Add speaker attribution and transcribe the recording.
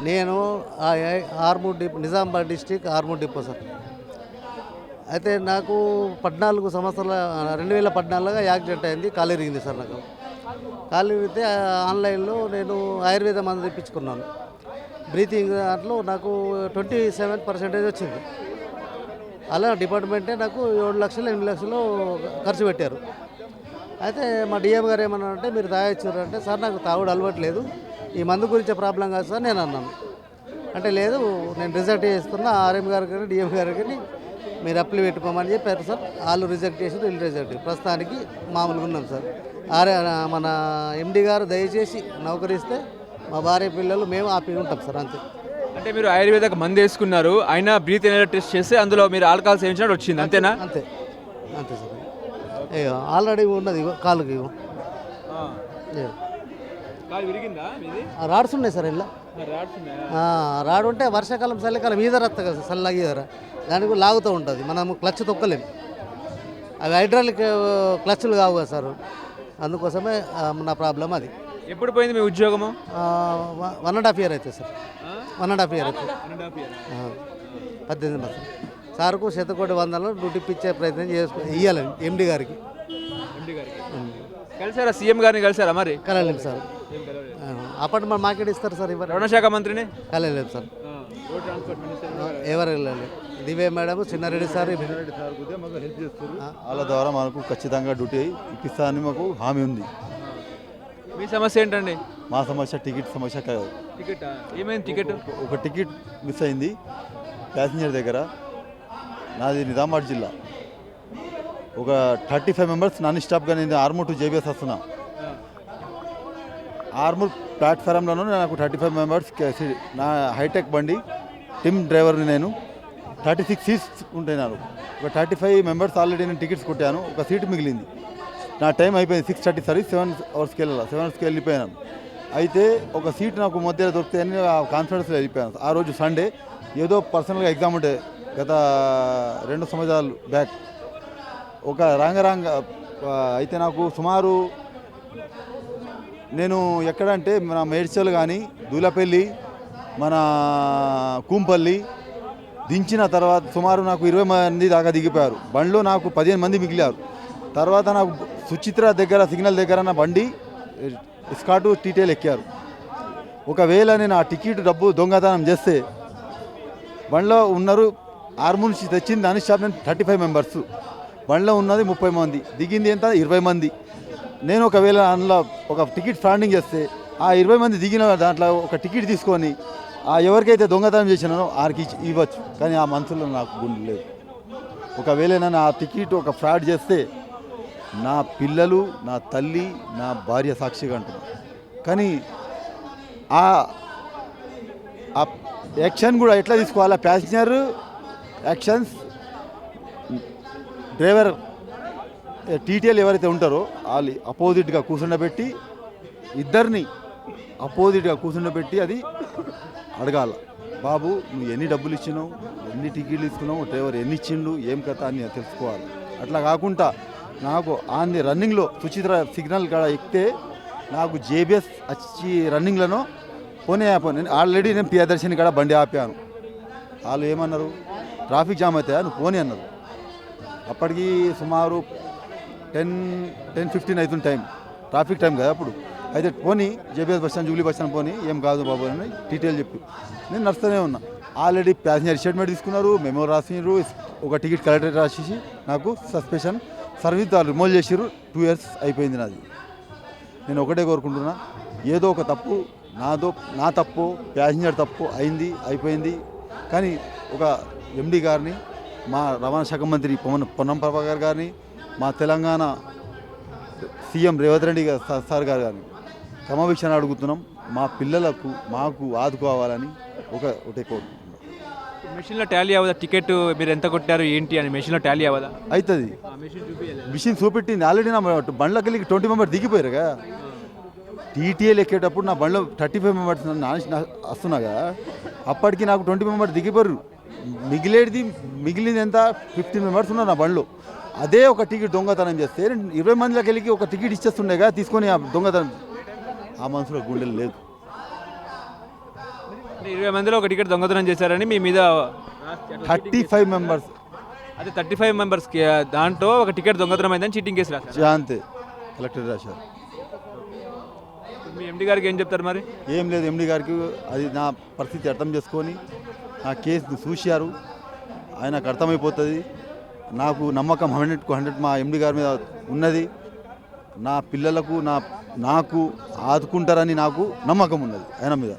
Speaker 1: నేను Armoor depot, Nizamabad district Armoor depot sir. అయితే నాకు 14 సంవత్సరాల 2014 యాక్సిడెంట్ అయింది, కాలు ఇరిగింది సార్. నాకు కాలు ఇరిగితే ఆన్లైన్లో నేను ఆయుర్వేద మందు తెప్పించుకున్నాను. బ్రీతింగ్ దాంట్లో నాకు 27% వచ్చింది. అలా డిపార్ట్మెంటే నాకు 7 లక్షలు 8 లక్షలు ఖర్చు పెట్టారు. అయితే మా డిఎం గారు ఏమన్నారంటే, మీరు తాగొచ్చారు అంటే, సార్ నాకు తాగుడు అలవాట్లేదు, ఈ మందు గురించే ప్రాబ్లం కాదు సార్ నేను అన్నాను. అంటే లేదు, నేను రిజెక్ట్ చేస్తున్నా, ఆర్ఎం గారికి కానీ డిఎం గారికి మీరు అప్లై పెట్టుకోమని చెప్పారు సార్. వాళ్ళు రిజెక్ట్ చేసి వీళ్ళు రిజెక్ట్, ప్రస్తుతానికి మామూలుగా ఉన్నాం సార్. మన ఎండి గారు దయచేసి నౌకరిస్తే మా భార్య పిల్లలు మేము ఆపి ఉంటాం సార్, అంతే.
Speaker 2: అంటే మీరు ఆయుర్వేదిక్ మందు వేసుకున్నారు, అయినా బ్రీత్ ఎనర్జీ టెస్ట్ చేస్తే అందులో మీరు ఆల్కహాల్ సేవించినట్టు వచ్చింది, అంతేనా?
Speaker 1: అంతే అంతే సార్. ఆల్రెడీ ఉన్నది కాలుకి రాడ్స్ ఉన్నాయి సార్. ఇలా రాడు ఉంటే వర్షాకాలం చలికాలం ఈదర వస్తుంది కదా, చల్లగా ఈదర, దానికి కూడా లాగుతూ ఉంటుంది. మనము క్లచ్ తొక్కలేము, అవి హైడ్రాలిక్ క్లచ్లు కావు కదా సార్. అందుకోసమే నా ప్రాబ్లం అది.
Speaker 2: ఎప్పుడు పోయింది మీ ఉద్యోగము?
Speaker 1: 1.5 year అవుతుంది సార్. 1.5 year అవుతుంది. 18 months. సార్కు 100,000 డ్యూటీ ఇచ్చే ప్రయత్నం ఇవ్వాలని ఎండి గారికి.
Speaker 2: కలిసారా సీఎం గారిని? కలిసారా? మరి
Speaker 1: కలలేము సార్. అపార్ట్మెంట్ మార్కెట్ ఇస్తారు సార్.
Speaker 2: రవాణా శాఖ మంత్రిని
Speaker 1: కలలేము సార్. ఎవరు వెళ్ళాలి? దివ్య మేడం, చిన్నారెడ్డి సార్
Speaker 3: మాకు హెల్ప్ చేస్తారు. వాళ్ళ ద్వారా మనకు ఖచ్చితంగా డ్యూటీ ఇప్పిస్తానని మాకు హామీ ఉంది.
Speaker 2: మీ సమస్య ఏంటండి?
Speaker 3: మా సమస్య టికెట్ సమస్య కాదు.
Speaker 2: టికెట్ ఏమైంది? టికెట్
Speaker 3: ఒక టికెట్ మిస్ అయింది ప్యాసింజర్ దగ్గర. నాది నిజామాబాద్ జిల్లా. ఒక 35 members నాన్ స్టాప్గా నేను ఆర్మూర్ టు జేబీఎస్ వస్తున్నా. ఆర్మూర్ ప్లాట్ఫారంలోనూ నాకు 35 members, నా హైటెక్ బండి, టీమ్ డ్రైవర్ని నేను. 36 seats ఉంటాయి నాకు. ఒక 35 members ఆల్రెడీ నేను టికెట్స్ కొట్టాను, ఒక సీటు మిగిలింది. నా టైం అయిపోయింది 6:30 సర్వీస్, 7 hours వెళ్ళాలి. 7 hours వెళ్ళిపోయాను. అయితే ఒక సీట్ నాకు మధ్యలో దొరుకుతాయని ఆ కాన్ఫిడెన్స్లో వెళ్ళిపోయాను. ఆ రోజు సండే, ఏదో పర్సనల్గా ఎగ్జామ్ ఉంటే గత 2 సంవత్సరాలు బ్యాక్. ఒక రాంగ అయితే నాకు సుమారు, నేను ఎక్కడంటే మన మేడ్చల్ కానీ, దూలపల్లి, మన కూంపల్లి దించిన తర్వాత సుమారు నాకు 20 మంది దాకా దిగిపోయారు. బండిలో నాకు 15 మంది మిగిలారు. తర్వాత నాకు సుచిత్ర దగ్గర, సిగ్నల్ దగ్గర నా బండి స్కాటు టీటెయిల్ ఎక్కారు. ఒకవేళ నేను ఆ టికెట్ డబ్బు దొంగతనం చేస్తే, బండిలో ఉన్నారు ఆర్మూర్ నుంచి తెచ్చింది దాని స్టాప్ నేను 35 members, బండిలో ఉన్నది 30 మంది, దిగింది ఎంత 20 మంది. నేను ఒకవేళ అందులో ఒక టికెట్ ఫ్రాండింగ్ చేస్తే, ఆ 20 మంది దిగిన దాంట్లో ఒక టికెట్ తీసుకొని ఎవరికైతే దొంగతనం చేసినానో వారికి ఇవ్వచ్చు. కానీ ఆ మనసులో నాకు గుండె లేదు. ఒకవేళ నేను ఆ టికెట్ ఒక ఫ్రాడ్ చేస్తే, నా పిల్లలు, నా తల్లి, నా భార్య సాక్షిగా అంటున్నారు. కానీ ఆ యాక్షన్ కూడా ఎట్లా తీసుకోవాలా? ప్యాసింజర్ యాక్షన్స్, డ్రైవర్ టీటీఎల్ ఎవరైతే ఉంటారో వాళ్ళు అపోజిట్గా కూర్చుండబెట్టి, ఇద్దరిని అపోజిట్గా కూర్చుండబెట్టి అది అడగాల. బాబు, నువ్వు ఎన్ని డబ్బులు ఇచ్చినావు, ఎన్ని టికెట్లు ఇస్తున్నావు, డ్రైవర్ ఎన్ని ఇచ్చిండు, ఏం కథ అని తెలుసుకోవాలి. అట్లా కాకుండా నాకు ఆంది రన్నింగ్లో సుచిత్ర సిగ్నల్ కాడ ఎక్కితే నాకు జేబీఎస్ వచ్చి రన్నింగ్లను పోనీ ఆపాను. నేను ఆల్రెడీ నేను ప్రియదర్శిని కాడ బండి ఆపాను. వాళ్ళు ఏమన్నారు, ట్రాఫిక్ జామ్ అవుతాయా, నువ్వు పోనీ అన్నారు. అప్పటికి సుమారు 10-15 అవుతుంది టైం, ట్రాఫిక్ టైం కదా అప్పుడు. అయితే పోనీ JBS bus stand, Jubilee bus stand పోనీ, ఏం కాదు బాబు అని డీటెయిల్ చెప్పి నేను నడుస్తూనే ఉన్నా. ఆల్రెడీ ప్యాసింజర్ స్టేట్మెంట్ తీసుకున్నారు, మెమో రాసినారు, ఒక టికెట్ కలెక్టర్ రాసేసి నాకు సస్పెన్షన్ సర్వీస్ రిమూవ్ చేసిర్రు. 2 years అయిపోయింది నాది. నేను ఒకటే కోరుకుంటున్నా, ఏదో ఒక తప్పు నా తప్పు, ప్యాసింజర్ తప్పు అయింది, అయిపోయింది. కానీ ఒక ఎండి గారిని, మా రవాణా శాఖ మంత్రి పొన్నం ప్రభాకర్ గారిని, మా తెలంగాణ సీఎం రేవంత్ రెడ్డి సార్ గారు గారిని క్షమాభిక్షణ అడుగుతున్నాం. మా పిల్లలకు మాకు ఆదుకోవాలని ఒకటే కోరుకుంటున్నాం.
Speaker 2: మెషిన్లో టాలీ అవ్వదా? టికెట్ మీరు ఎంత కొట్టారు ఏంటి అని మెషిన్లో టాలీ అవ్వదా?
Speaker 3: అవుతుంది. మిషన్ చూపెట్టింది ఆల్రెడీ. నా బండ్లోకి వెళ్ళి 20 members దిగిపోయారుగా. టీటీఎల్ ఎక్కేటప్పుడు నా బండ్లో 35 members వస్తున్నాగా, అప్పటికి నాకు 20 members దిగిపోయారు. మిగిలింది ఎంత 15 members ఉన్నారు నా బండ్లో. అదే ఒక టికెట్ దొంగతనం చేస్తే 20 మందిలోకి వెళ్ళి ఒక టికెట్ ఇచ్చేస్తుండేగా తీసుకొని. ఆ దొంగతనం ఆ మనసులో గుండెలు లేదు.
Speaker 2: అంటే 20 మందిలో ఒక టికెట్ దొంగతనం చేశారని మీ మీద
Speaker 3: 35 మెంబర్స్
Speaker 2: అదే 35 మెంబర్స్కి దాంట్లో ఒక టికెట్ దొంగతనం అయిందని చీటింగ్ కేసు రాశారు.
Speaker 3: అంతే కలెక్టర్ రాశారు.
Speaker 2: మీ ఎండి గారికి ఏం చెప్తారు మరి?
Speaker 3: ఏం లేదు, ఎండి గారికి అది నా పరిస్థితి అర్థం చేసుకొని నా కేసు చూశారు, ఆయనకు అర్థమైపోతుంది. నాకు నమ్మకం 100కు 100 మా ఎండి గారి మీద ఉన్నది. నా పిల్లలకు నాకు ఆదుకుంటారని నాకు నమ్మకం ఉన్నది ఆయన మీద.